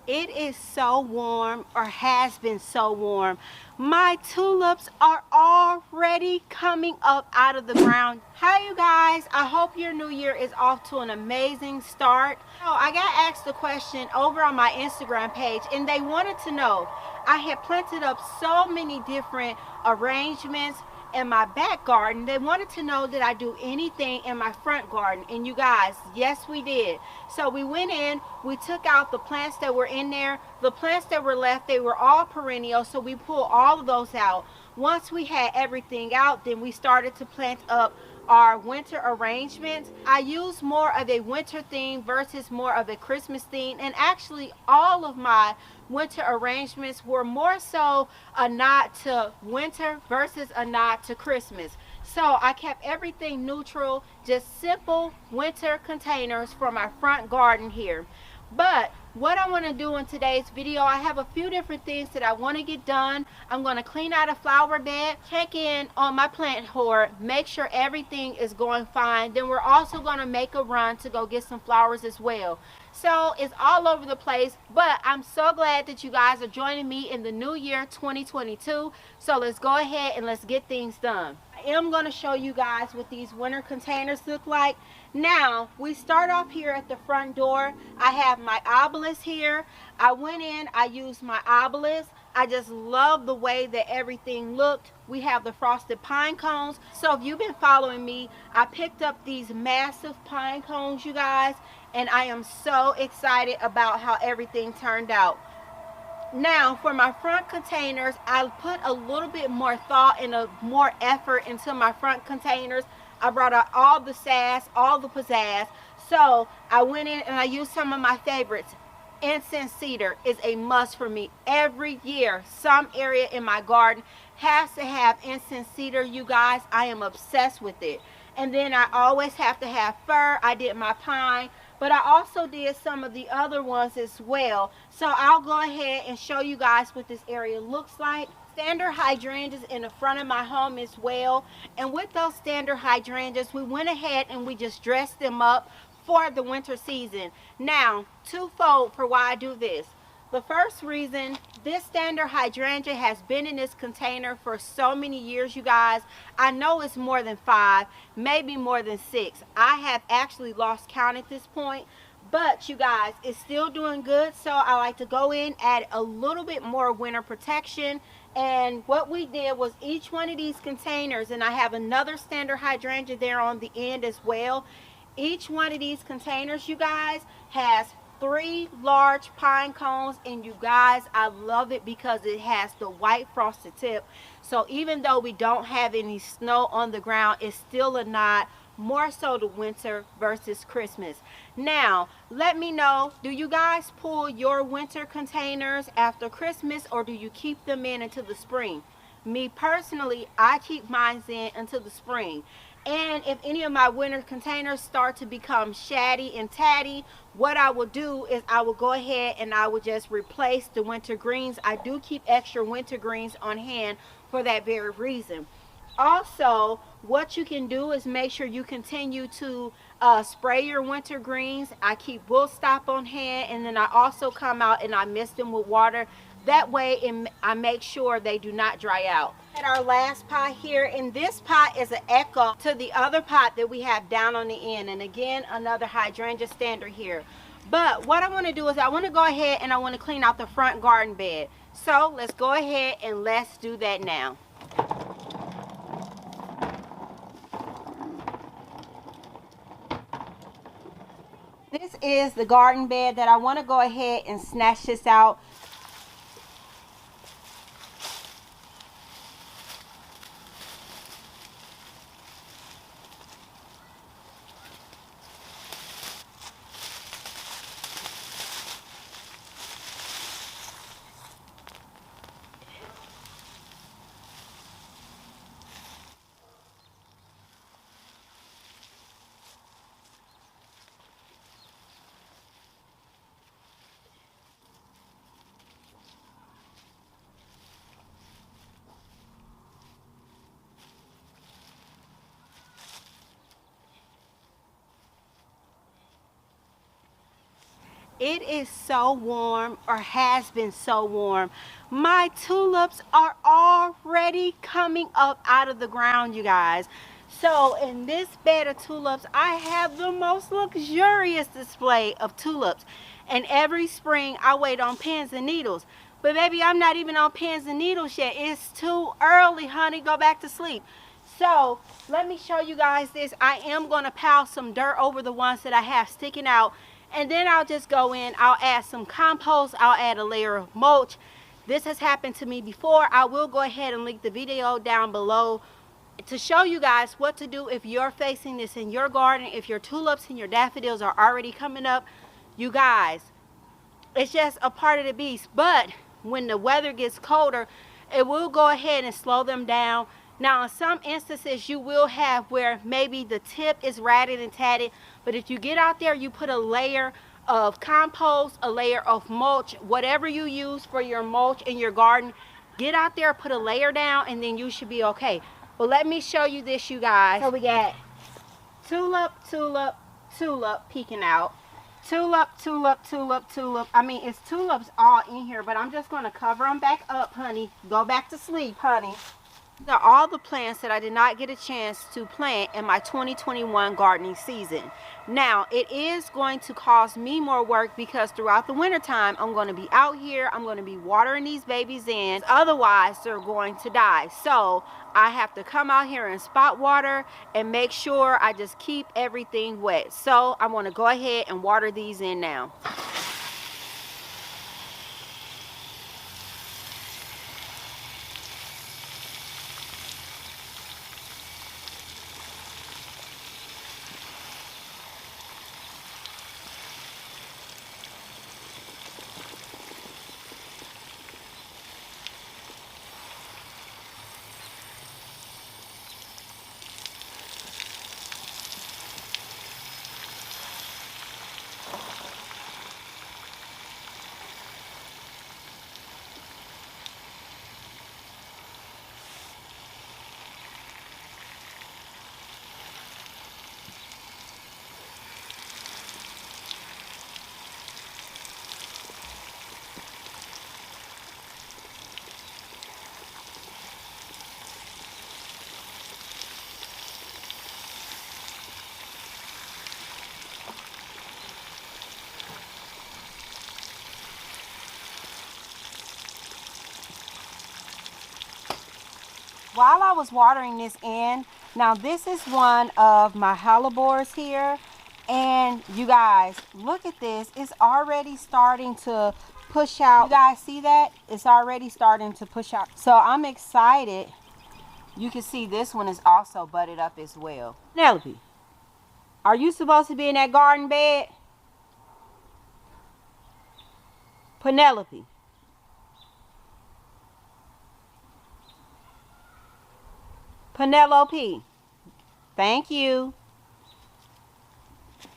It is so warm, or has been so warm. My tulips are already coming up out of the ground. Hi you guys, I hope your new year is off to an amazing start. So I got asked a question over on my Instagram page, and they wanted to know, I had planted up so many different arrangements in my back garden. They wanted to know, did I do anything in my front garden? And you guys, yes we did. So we went in, we took out the plants that were in there. The plants that were left, they were all perennials, so we pulled all of those out. Once we had everything out, then we started to plant up our winter arrangements. I use more of a winter theme versus more of a Christmas theme, and actually all of my winter arrangements were more so a nod to winter versus a nod to Christmas. So I kept everything neutral, just simple winter containers for my front garden here. But what I want to do in today's video, I have a few different things that I want to get done. I'm going to clean out a flower bed, check in on my plant hoard, make sure everything is going fine. Then we're also going to make a run to go get some flowers as well. So it's all over the place, but I'm so glad that you guys are joining me in the new year 2022. So let's go ahead and let's get things done. I am going to show you guys what these winter containers look like. Now we start off here at the front door. I have my obelisk here. I went in, I used my obelisk. I just love the way that everything looked. We have the frosted pine cones. So if you've been following me, I picked up these massive pine cones, you guys, and I am so excited about how everything turned out. Now for my front containers, I put a little bit more thought and more effort into my front containers. I brought out all the sass, all the pizzazz. So I went in and I used some of my favorites. Incense cedar is a must for me. Every year, some area in my garden has to have incense cedar, you guys. I am obsessed with it. And then I always have to have fir. I did my pine, but I also did some of the other ones as well. So I'll go ahead and show you guys what this area looks like. Standard hydrangeas in the front of my home as well. And with those standard hydrangeas, we went ahead and we just dressed them up for the winter season. Now, twofold for why I do this. The first reason, this standard hydrangea has been in this container for so many years, you guys. I know it's more than 5, maybe more than 6. I have actually lost count at this point. But you guys, it's still doing good. So I like to go in, add a little bit more winter protection. And what we did was each one of these containers, and I have another standard hydrangea there on the end as well. Each one of these containers, you guys, has 3 large pine cones, and you guys, I love it because it has the white frosted tip. So even though we don't have any snow on the ground, it's still a nod more so to winter versus Christmas. Now let me know, do you guys pull your winter containers after Christmas, or do you keep them in until the spring? Me personally, I keep mine in until the spring. And if any of my winter containers start to become shatty and tatty, what I will do is I will go ahead and I will just replace the winter greens. I do keep extra winter greens on hand for that very reason. Also, what you can do is make sure you continue to spray your winter greens. I keep wool stop on hand, and then I also come out and I mist them with water. That way I make sure they do not dry out. At our last pot here, and this pot is an echo to the other pot that we have down on the end, and again another hydrangea standard here. But what I want to do is I want to go ahead and I want to clean out the front garden bed. So let's go ahead and let's do that now. This is the garden bed that I want to go ahead and snatch this out. It is so warm, or has been so warm. My tulips are already coming up out of the ground, you guys. So in this bed of tulips, I have the most luxurious display of tulips. And every spring I wait on pins and needles. But baby, I'm not even on pins and needles yet. It's too early, honey. Go back to sleep. So let me show you guys this. I am going to pile some dirt over the ones that I have sticking out. And then I'll just go in. I'll add some compost. I'll add a layer of mulch. This has happened to me before. I will go ahead and link the video down below to show you guys what to do if you're facing this in your garden. If your tulips and your daffodils are already coming up, you guys, it's just a part of the beast. But when the weather gets colder, it will go ahead and slow them down. Now in some instances you will have where maybe the tip is ratted and tatted, but if you get out there, you put a layer of compost, a layer of mulch, whatever you use for your mulch in your garden, get out there, put a layer down, and then you should be okay. But let me show you this, you guys. So we got tulip, tulip, tulip peeking out. Tulip, tulip, tulip, tulip. I mean, it's tulips all in here, but I'm just going to cover them back up, honey. Go back to sleep, honey. These are all the plants that I did not get a chance to plant in my 2021 gardening season. Now, it is going to cost me more work because throughout the winter time, I'm going to be out here. I'm going to be watering these babies in. Otherwise, they're going to die. So I have to come out here and spot water and make sure I just keep everything wet. So I'm going to go ahead and water these in now. While I was watering this in, now this is one of my hellebores here, and you guys, look at this. It's already starting to push out. You guys see that? It's already starting to push out. So I'm excited. You can see this one is also budded up as well. Penelope, are you supposed to be in that garden bed? Penelope. Penelope, thank you.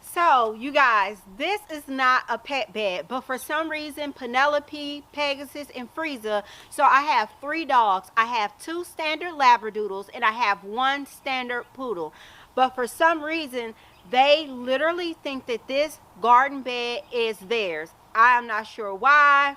So you guys, this is not a pet bed, but for some reason Penelope, Pegasus, and Frieza, so I have 3 dogs. I have 2 standard labradoodles and I have 1 standard poodle, but for some reason they literally think that this garden bed is theirs. I am not sure why.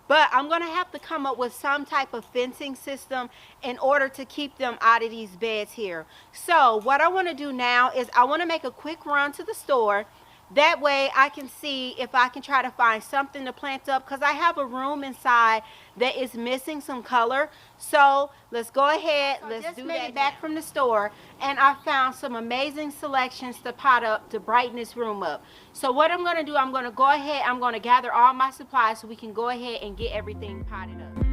But I'm going to have to come up with some type of fencing system in order to keep them out of these beds here. So what I want to do now is I want to make a quick run to the store. That way I can see if I can try to find something to plant up, because I have a room inside that is missing some color. So let's go ahead, let's do that. Back from the store, and I found some amazing selections to pot up to brighten this room up. So what I'm going to do, I'm going to go ahead, I'm going to gather all my supplies so we can go ahead and get everything potted up.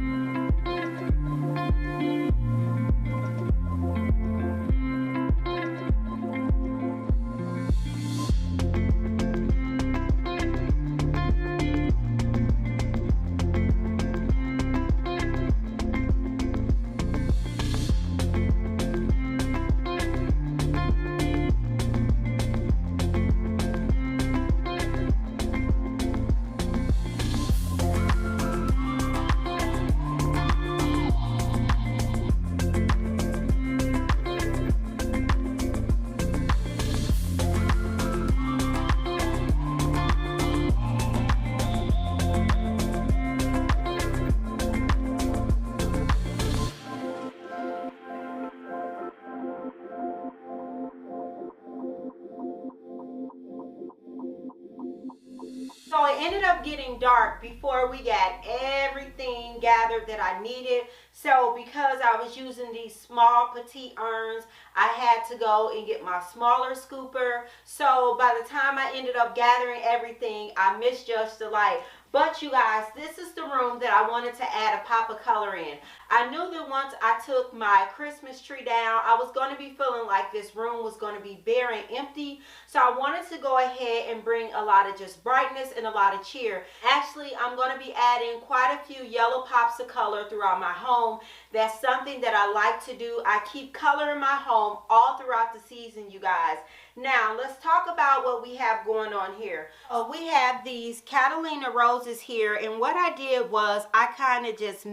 ended up getting dark before we got everything gathered that I needed. So because I was using these small petite urns, I had to go and get my smaller scooper. So by the time I ended up gathering everything, I misjudged the light. But you guys, this is the room that I wanted to add a pop of color in. I knew that once I took my Christmas tree down, I was going to be feeling like this room was going to be bare and empty. So I wanted to go ahead and bring a lot of just brightness and a lot of cheer. Actually, I'm going to be adding quite a few yellow pops of color throughout my home. That's something that I like to do. I keep color in my home all throughout the season, you guys. Now, let's talk about what we have going on here. We have these Catalina roses here, and what I did was I kind of just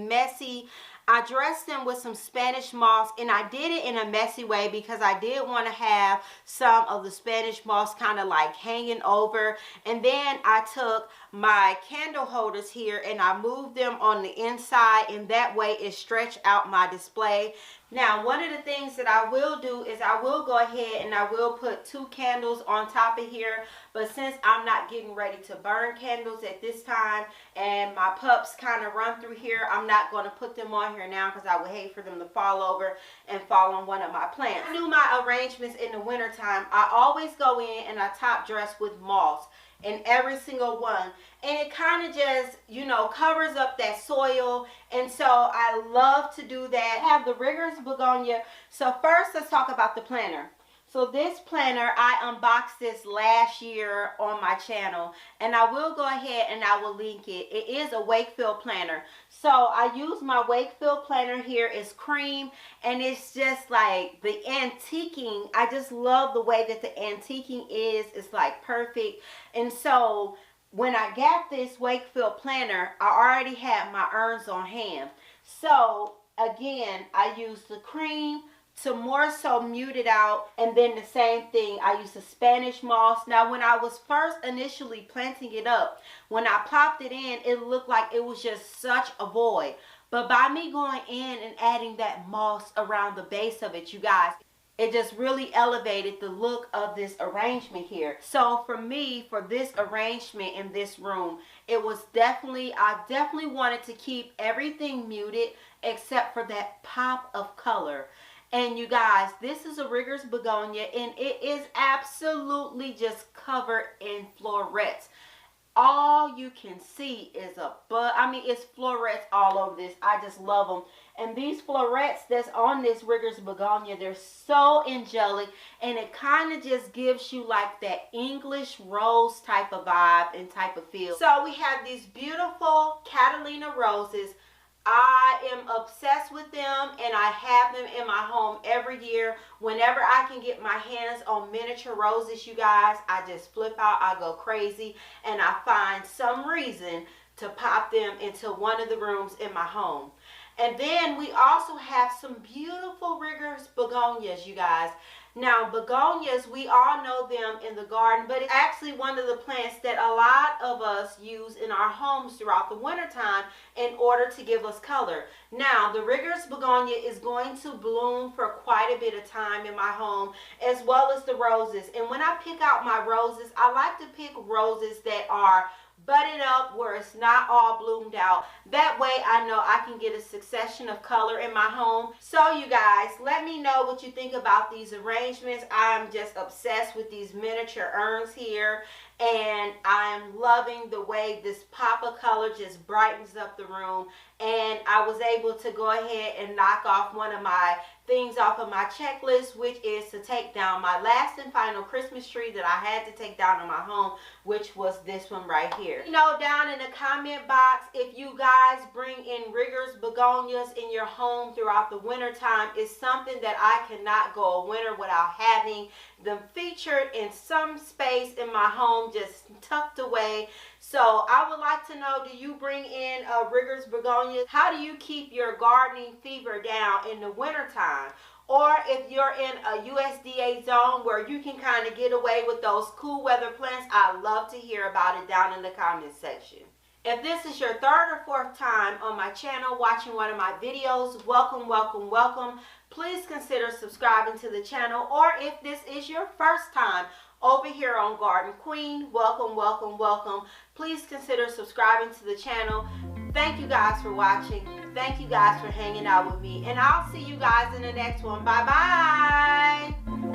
I dressed them with some Spanish moss, and I did it in a messy way because I did want to have some of the Spanish moss kind of like hanging over. And then I took my candle holders here and I moved them on the inside, and that way it stretched out my display. Now, one of the things that I will do is I will go ahead and I will put 2 candles on top of here. But since I'm not getting ready to burn candles at this time and my pups kind of run through here, I'm not going to put them on here now because I would hate for them to fall over and fall on one of my plants. I do my arrangements in the wintertime. I always go in and I top dress with moss in every single one, and it kind of just, you know, covers up that soil. And so I love to do that. I have the Riggers Begonia. So first, let's talk about the planter. So this planter, I unboxed this last year on my channel, and I will go ahead and I will link it. It is a Wakefield planter. So I use my Wakefield planter here. It's cream, and it's just like the antiquing. I just love the way that the antiquing is. It's like perfect. And so when I got this Wakefield planter, I already had my urns on hand. So again, I used the cream to more so mute it out, and then the same thing, I used the Spanish moss. Now, when I was first initially planting it up, when I popped it in, it looked like it was just such a void. But by me going in and adding that moss around the base of it, you guys, it just really elevated the look of this arrangement here. So for me, for this arrangement in this room, it was I definitely wanted to keep everything muted except for that pop of color. And you guys, this is a Riggers Begonia, and it is absolutely just covered in florets. All you can see is it's florets all over this. I just love them. And these florets that's on this Riggers Begonia, they're so angelic, and it kind of just gives you like that English rose type of vibe and type of feel. So we have these beautiful Catalina roses. I am obsessed with them, and I have them in my home every year. Whenever I can get my hands on miniature roses, you guys, I just flip out. I go crazy, and I find some reason to pop them into one of the rooms in my home. And then we also have some beautiful Riggers Begonias, you guys. Now, begonias, we all know them in the garden, but it's actually one of the plants that a lot of us use in our homes throughout the wintertime in order to give us color. Now, the Riggers Begonia is going to bloom for quite a bit of time in my home, as well as the roses. And when I pick out my roses, I like to pick roses that are budded up where it's not all bloomed out. That way I know I can get a succession of color in my home. So you guys, let me know what you think about these arrangements. I'm just obsessed with these miniature urns here, and I'm loving the way this pop of color just brightens up the room. And I was able to go ahead and knock off one of my things off of my checklist, which is to take down my last and final Christmas tree that I had to take down in my home, which was this one right here. You know, down in the comment box, if you guys bring in Riggers Begonias in your home throughout the winter time, it's something that I cannot go a winter without having them featured in some space in my home, just tucked away. So I would like to know, do you bring in Riggers Begonias? How do you keep your gardening fever down in the wintertime? Or if you're in a USDA zone where you can kind of get away with those cool weather plants, I'd love to hear about it down in the comment section. If this is your third or fourth time on my channel watching one of my videos, welcome, welcome, welcome. Please consider subscribing to the channel, or if this is your first time over here on Garden Queen. Welcome, welcome, welcome. Please consider subscribing to the channel. Thank you guys for watching. Thank you guys for hanging out with me. And I'll see you guys in the next one. Bye-bye.